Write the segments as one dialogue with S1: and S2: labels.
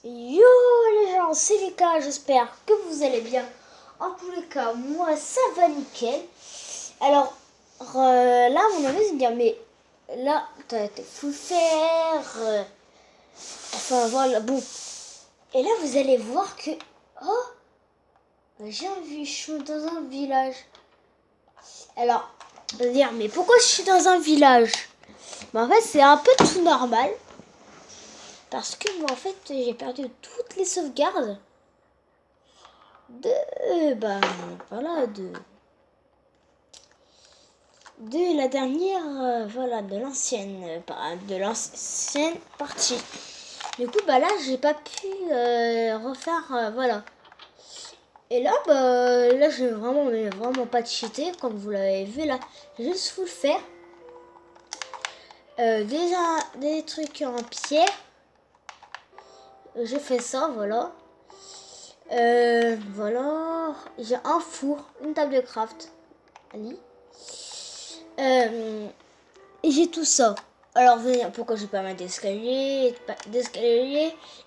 S1: Yo les gens, c'est Lucas, j'espère que vous allez bien. En tous les cas, moi ça va nickel. Alors, là mon ami se dire, mais là t'as été full faire. Enfin voilà, bon. Et là vous allez voir que, oh, j'ai envie, je suis dans un village. Alors, vous allez dire, mais pourquoi je suis dans un village? En fait, c'est un peu tout normal. Parce que moi, en fait, j'ai perdu toutes les sauvegardes de la dernière, voilà, de l'ancienne partie. Du coup, là, j'ai pas pu refaire, voilà. Et là, là, je vais vraiment pas cheater, comme vous l'avez vu là. J'ai juste faut le faire. Déjà, des trucs en pierre. Je fais ça, voilà. Voilà. J'ai un four, une table de craft. Allez. Et j'ai tout ça. Alors, vous allez dire, pourquoi j'ai pas mal d'escaliers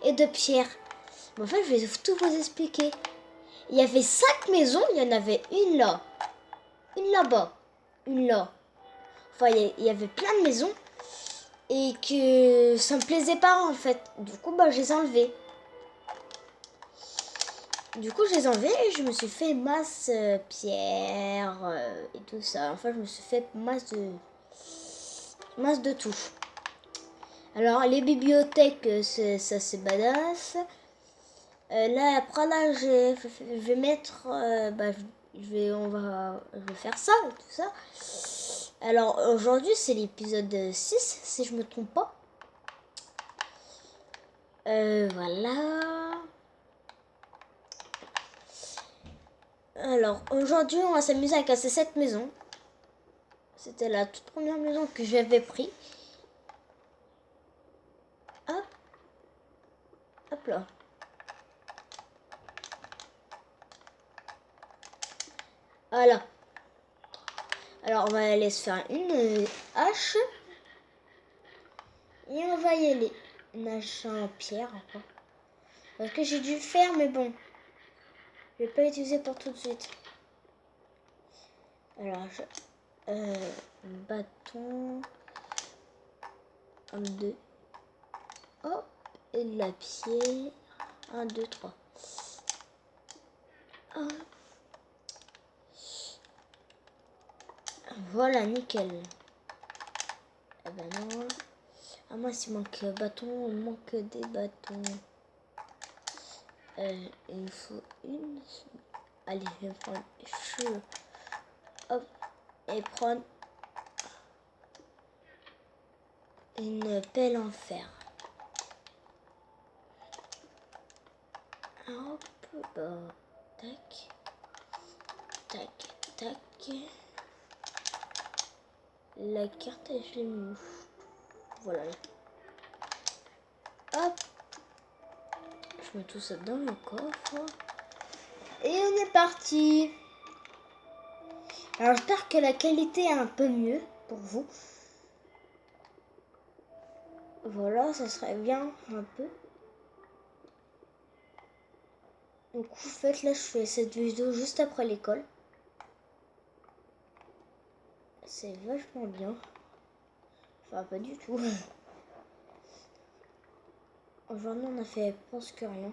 S1: et de pierres? En fait, je vais tout vous expliquer. Il y avait 5 maisons, il y en avait une là, une là-bas, une là. Enfin, il y avait plein de maisons et que ça me plaisait pas en fait. Du coup, je les ai enlevées. Du coup, je les ai enlevées et je me suis fait masse pierre et tout ça. Enfin, je me suis fait masse de tout. Alors, les bibliothèques, ça c'est badass. Là, après, là, je vais mettre, je vais faire ça, tout ça. Alors, aujourd'hui, c'est l'épisode 6, si je me trompe pas. Voilà. Alors, aujourd'hui, on va s'amuser à casser cette maison. C'était la toute première maison que j'avais pris. Hop. Hop là. Voilà. Alors, on va aller se faire une hache. Et on va y aller. Une hache en pierre encore. Parce que j'ai dû le faire, mais bon. Je vais pas l'utiliser pour tout de suite. Alors, bâton. 1, 2. Hop. Et de la pierre. 1, 2, 3. Hop. Voilà, nickel. Eh ben non. Ah, moi, s'il manque bâton, il manque des bâtons. Il faut une. Allez, je vais prendre cheveux. Hop. Et prendre une pelle en fer. Hop. Tac. Tac. Tac. La carte, je l'ai mis. Voilà. Hop. Je mets tout ça dans le coffre. Et on est parti. Alors j'espère que la qualité est un peu mieux pour vous. Voilà, ça serait bien un peu. Donc en fait là je fais cette vidéo juste après l'école. C'est vachement bien. Enfin pas du tout. Aujourd'hui on a fait presque rien.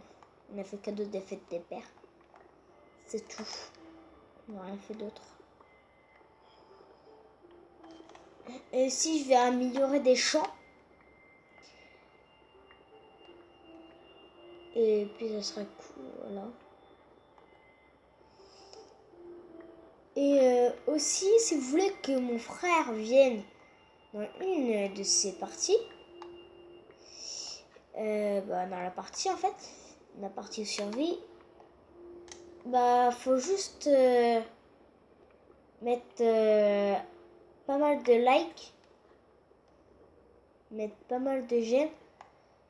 S1: On a fait cadeau des fêtes des pères. C'est tout. On n'a rien fait d'autre. Et si je vais améliorer des champs. Et puis ça serait cool, voilà. Et aussi, si vous voulez que mon frère vienne dans une de ces parties, dans la partie en fait, la partie survie, faut juste mettre pas mal de likes, mettre pas mal de j'aime.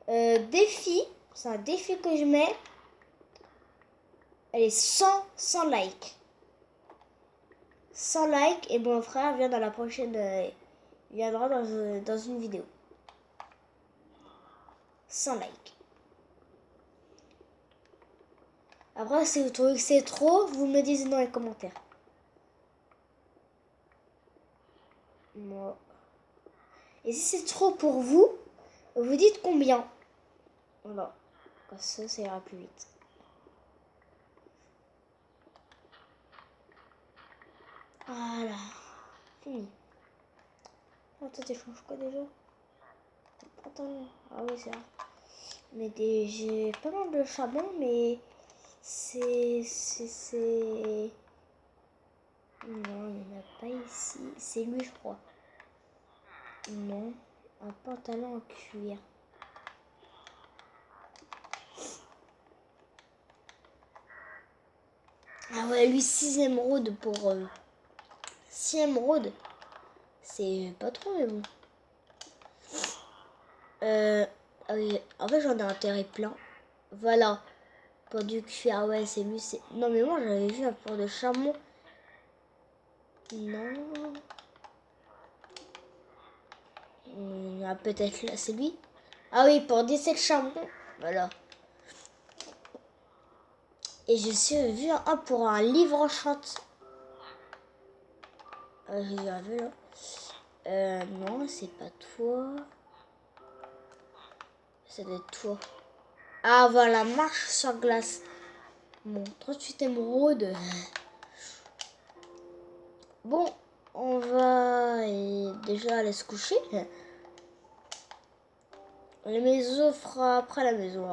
S1: Défi, c'est un défi que je mets. Elle est 100 likes. 100 likes et mon frère vient dans la prochaine, viendra dans une vidéo. 100 likes. Après, si vous trouvez que c'est trop, vous me le dites dans les commentaires. Moi. Et si c'est trop pour vous, vous dites combien. Voilà. Comme ça ira plus vite. Voilà. Fini. Attends, tu changes quoi déjà? Attends. Ah oui, c'est vrai. Mais j'ai pas mal de charbon, mais c'est... Non, il n'y en a pas ici. C'est lui, je crois. Non. Un pantalon en cuir. Ah ouais, lui, 6ème road pour... 6ème road. C'est pas trop, mais bon. Ah oui, en fait, j'en ai intérêt plein. Voilà. Pour du cuir, ah ouais, c'est lui. Non, mais moi, j'avais vu un pour de charbon. Non. Ah, peut-être là, c'est lui. Ah oui, pour 17 charbon. Voilà. Et j'ai aussi vu un pour un livre chante. J'ai vu là. Non, c'est pas toi. Ça doit être toi. Ah voilà, marche sur glace. Bon, 38 émeraudes. Bon, on va déjà aller se coucher. La maison fera après la maison.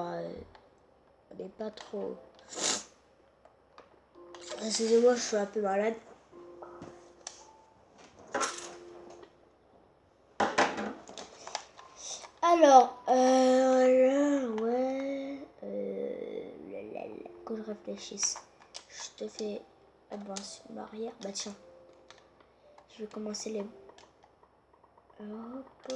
S1: Elle n'est pas trop... Excusez-moi, je suis un peu malade. Alors, là, ouais... que je réfléchisse. Je te fais avance une barrière. Bah tiens, je vais commencer les... Hop.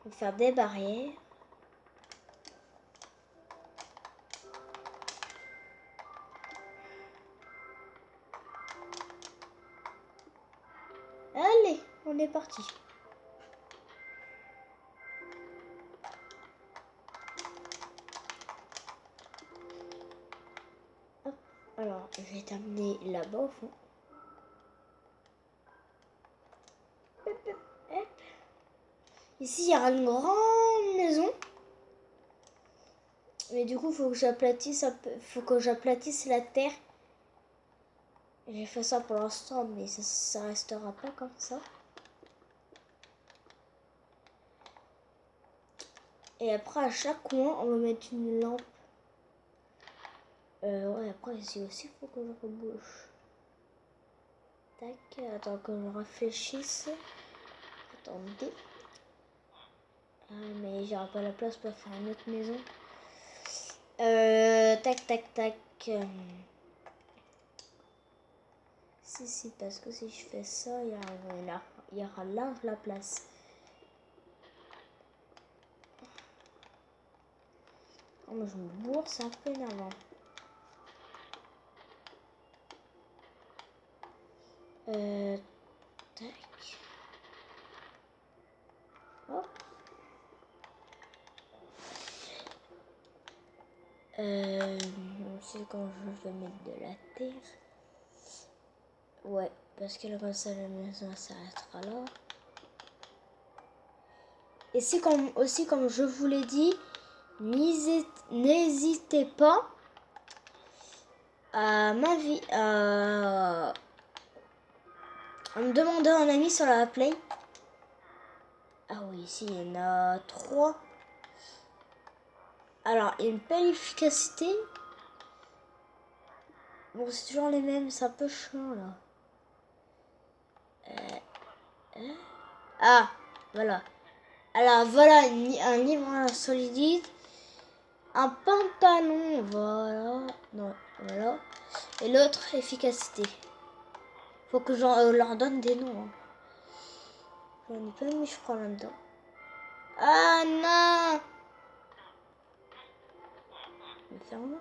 S1: Je vais faire des barrières. Allez, on est parti. Hop. Alors, je vais t'amener là-bas au fond. Hop, hop, hop. Ici, il y aura une grande maison. Mais du coup, faut que j'aplatisse un peu, faut que j'aplatisse la terre. J'ai fait ça pour l'instant, mais ça restera pas comme ça. Et après, à chaque coin, on va mettre une lampe. Ouais, après, ici aussi, il faut que je rebouche. Tac, attends que je réfléchisse. Attendez. Ah, mais j'aurai pas la place pour faire une autre maison. Tac, tac, tac. Si, parce que si je fais ça, il y aura large la place. Oh, mais je me bourre, c'est un peu énervant. Tac. Hop. C'est quand je vais mettre de la terre. Ouais, parce que là, comme ça, la maison s'arrêtera là. Et c'est comme, aussi, comme je vous l'ai dit, n'hésitez pas à me demander un ami sur la Play. Ah oui, ici, il y en a 3. Alors, il y a une belle efficacité. Bon, c'est toujours les mêmes, c'est un peu chiant, là. Ah, voilà. Alors, voilà, un livre solide. Un pantalon, voilà. Non, voilà. Et l'autre, efficacité. Faut que je leur donne des noms. Hein. J'en ai pas mis, je crois, là-dedans. Ah non! Je vais faire moi.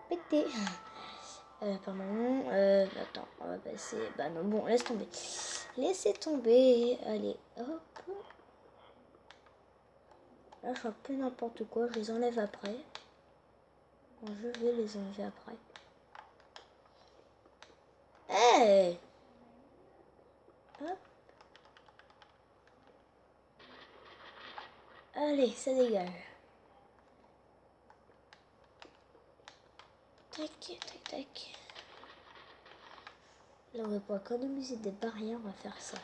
S1: Pété. Pardon. Attends, on va passer. Bah non, bon, laisse tomber. Laissez tomber. Allez, hop. Là, je fais un peu n'importe quoi. Je les enlève après. Bon, je vais les enlever après. Hey! Hop. Allez, ça dégage. Tac, tac, tac. Là, on va pouvoir économiser des barrières. On va faire ça.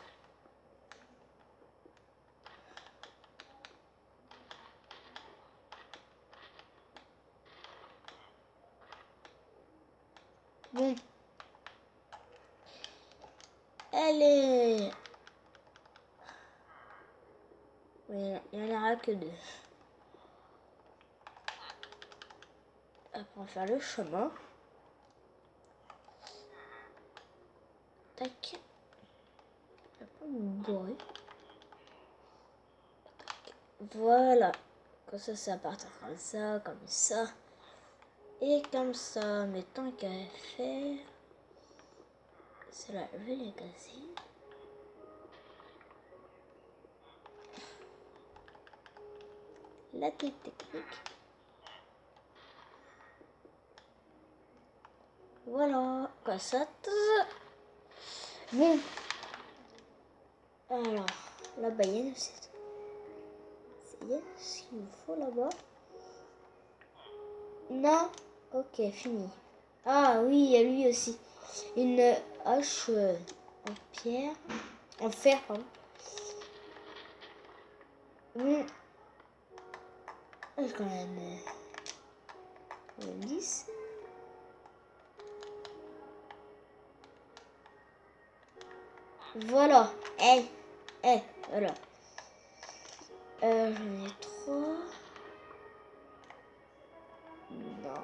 S1: Bon. Allez. Oui, il n'y en aura que deux. Après, on va faire le chemin. Tac. Je vais pas me bourrer. Voilà. Comme ça part comme ça, comme ça. Et comme ça. Mais tant qu'à faire. Cela, je vais les casser. La technique. Voilà. Cassette. Bon. Alors, là-bas, il y a ce qu'il nous faut là-bas. Non. Ok, fini. Ah oui, il y a lui aussi. Une hache en pierre. En fer, pardon. J'ai quand même 10. Voilà. Voilà. J'en ai 3. Non.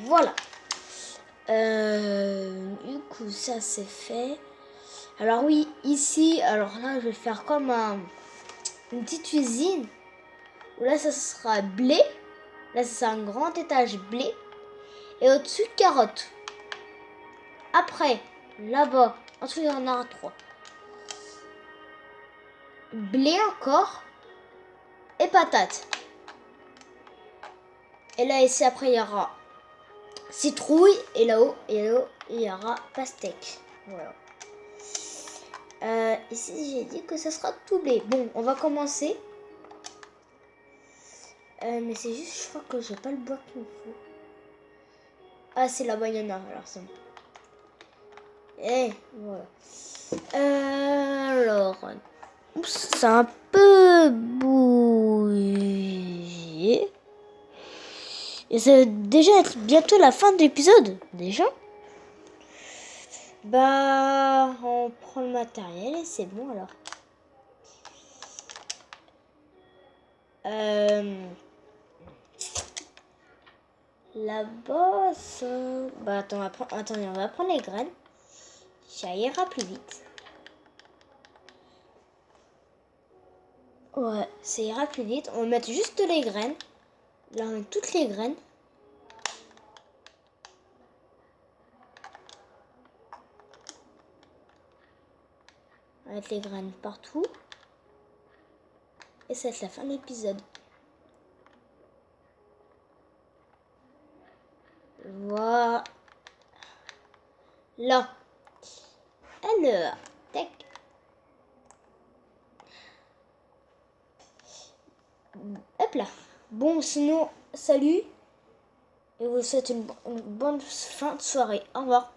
S1: Voilà. Du coup, ça c'est fait. Alors oui, ici, alors là, je vais faire comme une petite usine. Où là, ça sera blé. Là, ça sera un grand étage blé. Et au-dessus, carottes. Après, là-bas, ensuite, il y en aura 3. Blé encore. Et patates. Et là, ici, après, il y aura citrouille. Et là-haut, il y aura pastèque. Voilà. Ici, j'ai dit que ça sera tout blé. Bon, on va commencer. Mais c'est juste, je crois que j'ai pas le bois qu'il me faut. Ah, c'est là-bas, il y en a. Alors, c'est bon. Et voilà. Alors, c'est un peu bouillé. Et ça va déjà être bientôt la fin de l'épisode. Déjà. Bah, on prend le matériel et c'est bon alors. Là-bas, ça... Bah, attends, attendez, on va prendre les graines. Ça ira plus vite. Ouais, ça ira plus vite. On va mettre juste les graines. Là, on met toutes les graines. On va mettre les graines partout. Et ça va être la fin de l'épisode. Voilà. Là. Alors, tac. Hop là. Bon, sinon, salut. Et vous souhaite une bonne fin de soirée. Au revoir.